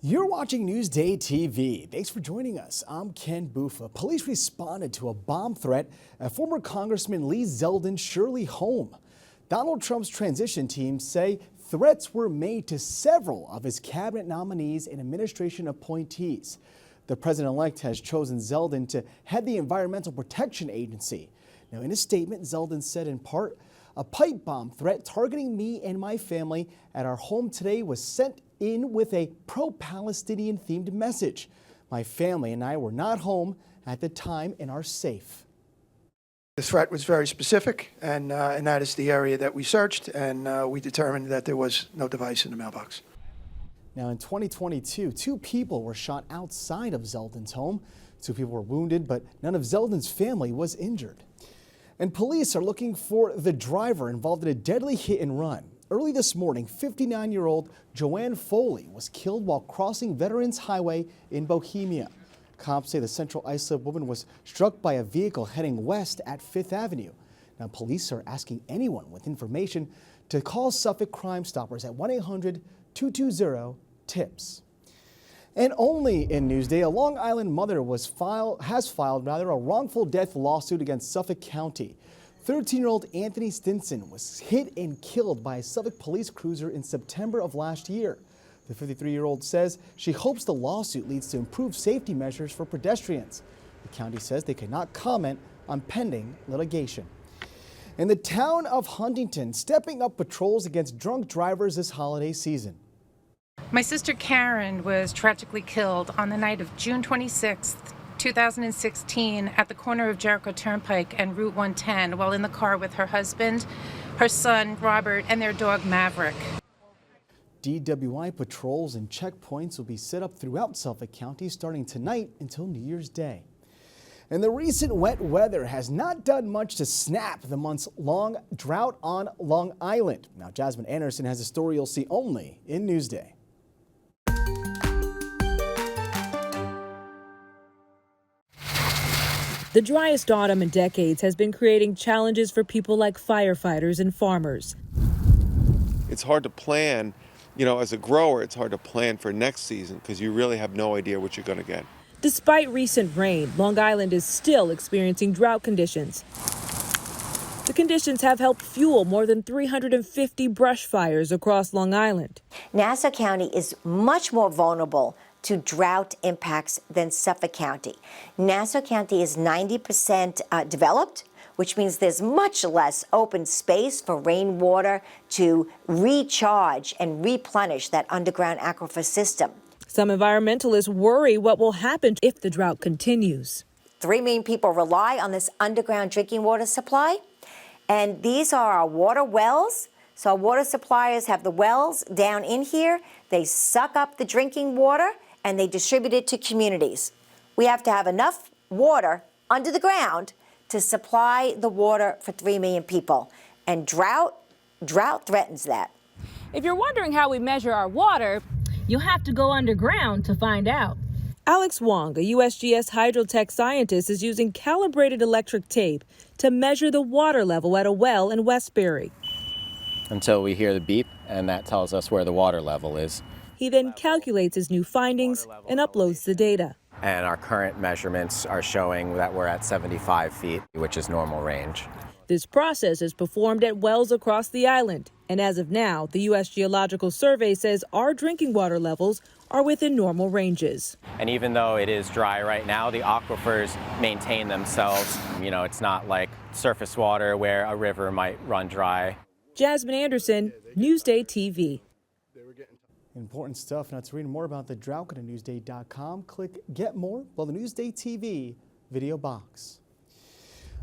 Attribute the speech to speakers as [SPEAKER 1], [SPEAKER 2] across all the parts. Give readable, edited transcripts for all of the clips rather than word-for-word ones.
[SPEAKER 1] You're watching Newsday TV. Thanks for joining us. I'm Ken Bufa. Police responded to a bomb threat at former Congressman Lee Zeldin's Shirley home. Donald Trump's transition team say threats were made to several of his cabinet nominees and administration appointees. The president-elect has chosen Zeldin to head the Environmental Protection Agency. Now, in a statement, Zeldin said in part, "A pipe bomb threat targeting me and my family at our home today was sent in with a pro-Palestinian themed message. My family and I were not home at the time and are safe."
[SPEAKER 2] The threat was very specific, and that is the area that we searched, and we determined that there was no device in the mailbox.
[SPEAKER 1] Now, in 2022, 2 people were shot outside of Zeldin's home. 2 people were wounded, but none of Zeldin's family was injured. And police are looking for the driver involved in a deadly hit and run. Early this morning, 59-year-old Joanne Foley was killed while crossing Veterans Highway in Bohemia. Cops say the Central Islip woman was struck by a vehicle heading west at 5th Avenue. Now, police are asking anyone with information to call Suffolk Crime Stoppers at 1-800-220-TIPS. And only in Newsday, a Long Island mother has filed a wrongful death lawsuit against Suffolk County. 13-year-old Anthony Stinson was hit and killed by a Suffolk police cruiser in September of last year. The 53-year-old says she hopes the lawsuit leads to improved safety measures for pedestrians. The county says they cannot comment on pending litigation. And the town of Huntington stepping up patrols against drunk drivers this holiday season.
[SPEAKER 3] My sister Karen was tragically killed on the night of June 26th, 2016 at the corner of Jericho Turnpike and Route 110 while in the car with her husband, her son Robert, and their dog Maverick.
[SPEAKER 1] DWI patrols and checkpoints will be set up throughout Suffolk County starting tonight until New Year's Day. And the recent wet weather has not done much to snap the months-long drought on Long Island. Now, Jasmine Anderson has a story you'll see only in Newsday.
[SPEAKER 4] The driest autumn in decades has been creating challenges for people like firefighters and farmers.
[SPEAKER 5] It's hard to plan, as a grower, it's hard to plan for next season because you really have no idea what you're going to get.
[SPEAKER 4] Despite recent rain, Long Island is still experiencing drought conditions. The conditions have helped fuel more than 350 brush fires across Long Island.
[SPEAKER 6] Nassau County is much more vulnerable to drought impacts than Suffolk County. Nassau County is 90% developed, which means there's much less open space for rainwater to recharge and replenish that underground aquifer system.
[SPEAKER 4] Some environmentalists worry what will happen if the drought continues.
[SPEAKER 6] 3 million people rely on this underground drinking water supply, and these are our water wells. So our water suppliers have the wells down in here. They suck up the drinking water and they distribute it to communities. We have to have enough water under the ground to supply the water for 3 million people. And drought threatens that.
[SPEAKER 4] If you're wondering how we measure our water, you'll have to go underground to find out. Alex Wong, a USGS hydrotech scientist, is using calibrated electric tape to measure the water level at a well in Westbury.
[SPEAKER 7] Until we hear the beep, and that tells us where the water level is.
[SPEAKER 4] He then calculates his new findings and uploads the data.
[SPEAKER 7] And our current measurements are showing that we're at 75 feet, which is normal range.
[SPEAKER 4] This process is performed at wells across the island. And as of now, the U.S. Geological Survey says our drinking water levels are within normal ranges.
[SPEAKER 7] And even though it is dry right now, the aquifers maintain themselves. It's not like surface water where a river might run dry.
[SPEAKER 4] Jasmine Anderson, Newsday TV.
[SPEAKER 1] Important stuff. Now, to read more about the drought, go to Newsday.com. Click Get More below the Newsday TV video box.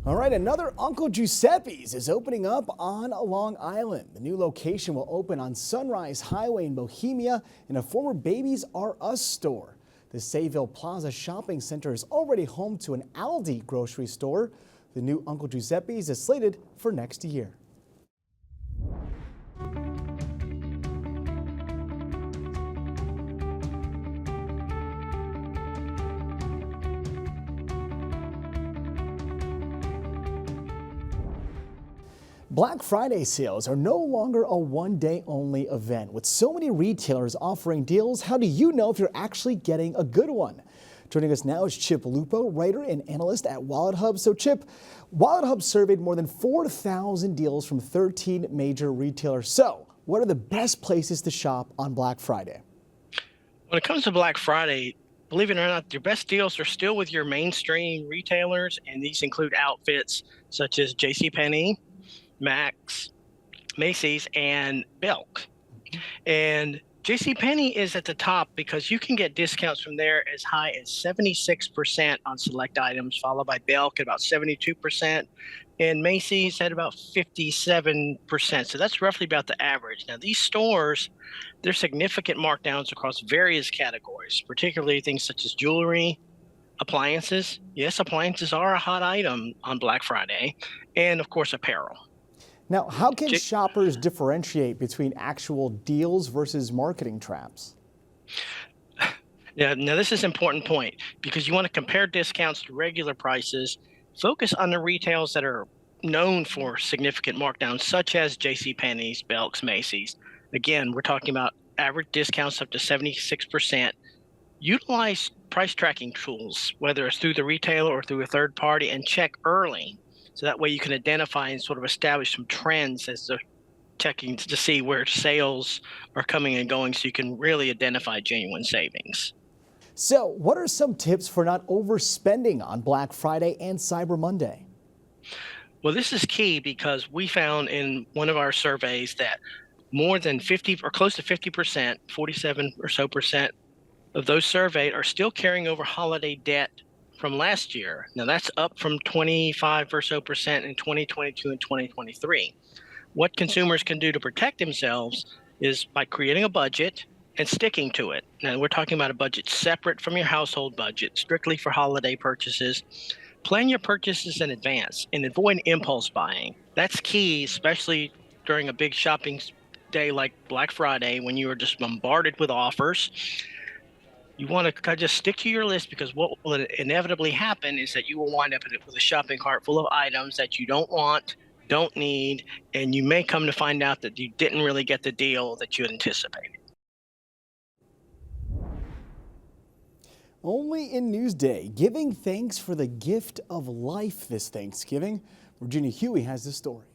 [SPEAKER 1] All right, another Uncle Giuseppe's is opening up on Long Island. The new location will open on Sunrise Highway in Bohemia in a former Babies R Us store. The Sayville Plaza Shopping Center is already home to an Aldi grocery store. The new Uncle Giuseppe's is slated for next year. Black Friday sales are no longer a one-day only event. With so many retailers offering deals, how do you know if you're actually getting a good one? Joining us now is Chip Lupo, writer and analyst at Wallet Hub. So Chip, Wallet Hub surveyed more than 4,000 deals from 13 major retailers. So what are the best places to shop on Black Friday?
[SPEAKER 8] When it comes to Black Friday, believe it or not, your best deals are still with your mainstream retailers, and these include outfits such as JCPenney, Max, Macy's, and Belk. And JCPenney is at the top because you can get discounts from there as high as 76% on select items, followed by Belk at about 72%, and Macy's at about 57%. So that's roughly about the average. Now, these stores, there's significant markdowns across various categories, particularly things such as jewelry, appliances. Yes, appliances are a hot item on Black Friday, and of course, apparel.
[SPEAKER 1] Now, how can shoppers differentiate between actual deals versus marketing traps?
[SPEAKER 8] Now this is an important point because you want to compare discounts to regular prices. Focus on the retails that are known for significant markdowns, such as JCPenney's, Belk's, Macy's. Again, we're talking about average discounts up to 76%. Utilize price tracking tools, whether it's through the retailer or through a third party, and check early. So that way you can identify and sort of establish some trends as they're checking to see where sales are coming and going, so you can really identify genuine savings.
[SPEAKER 1] So what are some tips for not overspending on Black Friday and Cyber Monday?
[SPEAKER 8] Well, this is key because we found in one of our surveys that more than 50 or close to 50%, 47 or so percent of those surveyed are still carrying over holiday debt from last year. Now that's up from 25 or so percent in 2022 and 2023. What consumers can do to protect themselves is by creating a budget and sticking to it. Now we're talking about a budget separate from your household budget, strictly for holiday purchases. Plan your purchases in advance and avoid impulse buying. That's key, especially during a big shopping day like Black Friday when you are just bombarded with offers. You want to just stick to your list, because what will inevitably happen is that you will wind up with a shopping cart full of items that you don't want, don't need, and you may come to find out that you didn't really get the deal that you had anticipated.
[SPEAKER 1] Only in Newsday, giving thanks for the gift of life this Thanksgiving. Virginia Huey has the story.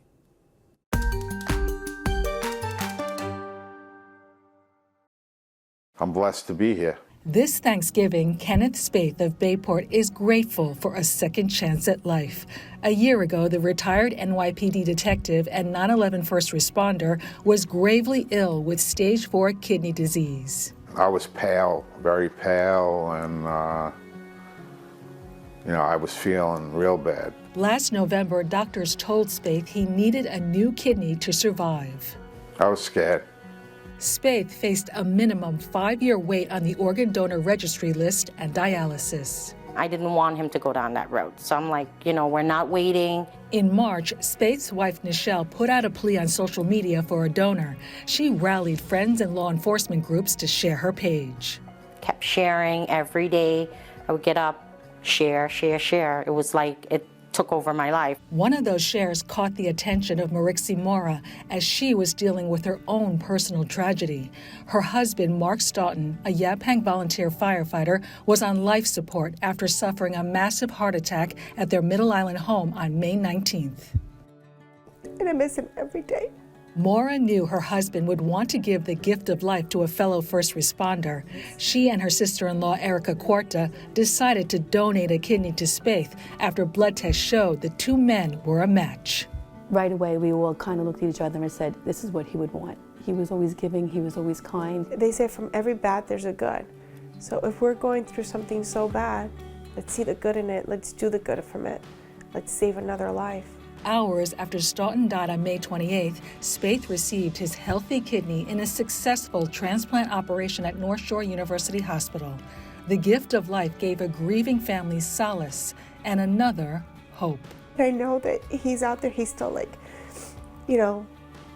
[SPEAKER 9] I'm blessed to be here.
[SPEAKER 10] This Thanksgiving, Kenneth Spaeth of Bayport is grateful for a second chance at life. A year ago, the retired NYPD detective and 9/11 first responder was gravely ill with stage 4 kidney disease.
[SPEAKER 9] I was pale, very pale, and I was feeling real bad.
[SPEAKER 10] Last November, doctors told Spaeth he needed a new kidney to survive.
[SPEAKER 9] I was scared.
[SPEAKER 10] Spaeth faced a minimum 5-year wait on the organ donor registry list and dialysis.
[SPEAKER 11] I didn't want him to go down that road. So I'm like, we're not waiting.
[SPEAKER 10] In March, Spaeth's wife, Nichelle, put out a plea on social media for a donor. She rallied friends and law enforcement groups to share her page.
[SPEAKER 11] Kept sharing every day. I would get up, share. It was like it took over my life.
[SPEAKER 10] One of those shares caught the attention of Marixie Mora as she was dealing with her own personal tragedy. Her husband, Mark Stoughton, a Yaphank volunteer firefighter, was on life support after suffering a massive heart attack at their Middle Island home on May 19th.
[SPEAKER 12] And I miss him every day.
[SPEAKER 10] Mora knew her husband would want to give the gift of life to a fellow first responder. She and her sister-in-law, Erica Quarta, decided to donate a kidney to Spaeth after blood tests showed the two men were a match.
[SPEAKER 12] Right away, we all kind of looked at each other and said, this is what he would want. He was always giving, he was always kind.
[SPEAKER 13] They say from every bad, there's a good. So if we're going through something so bad, let's see the good in it. Let's do the good from it. Let's save another life.
[SPEAKER 10] Hours after Stoughton died on May 28th, Spaeth received his healthy kidney in a successful transplant operation at North Shore University Hospital. The gift of life gave a grieving family solace and another hope.
[SPEAKER 13] I know that he's out there, he's still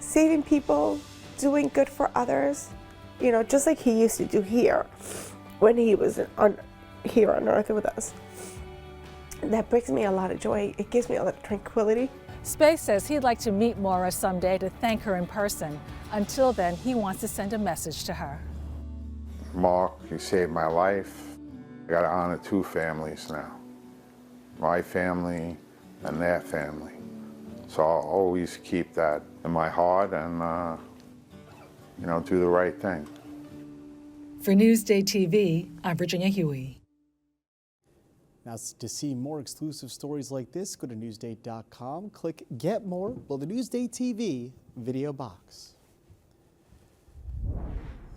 [SPEAKER 13] saving people, doing good for others, just like he used to do here when he was here on earth with us. That brings me a lot of joy. It gives me a lot of tranquility.
[SPEAKER 10] Space says he'd like to meet Maura someday to thank her in person. Until then, he wants to send a message to her.
[SPEAKER 9] Mark, you saved my life. I got to honor two families now. My family and their family. So I'll always keep that in my heart and, do the right thing.
[SPEAKER 10] For Newsday TV, I'm Virginia Huey.
[SPEAKER 1] Now, to see more exclusive stories like this, go to Newsday.com, click Get More, below the Newsday TV video box.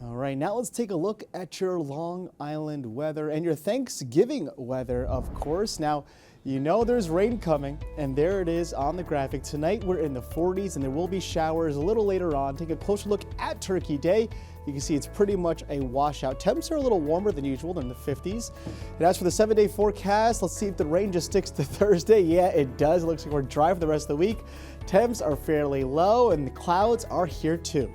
[SPEAKER 1] All right, now let's take a look at your Long Island weather and your Thanksgiving weather, of course. Now, you know there's rain coming, and there it is on the graphic. Tonight, we're in the 40s, and there will be showers a little later on. Take a closer look at Turkey Day. You can see it's pretty much a washout. Temps are a little warmer than usual. They're in the 50s. And as for the 7-day forecast, let's see if the rain just sticks to Thursday. Yeah, it does. It looks like we're dry for the rest of the week. Temps are fairly low, and the clouds are here too.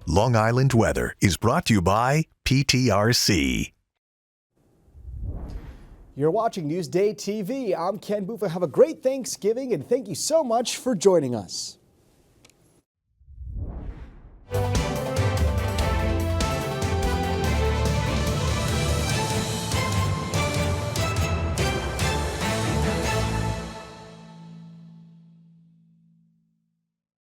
[SPEAKER 14] Long Island weather is brought to you by PTRC.
[SPEAKER 1] You're watching Newsday TV. I'm Ken Buffa. Have a great Thanksgiving, and thank you so much for joining us.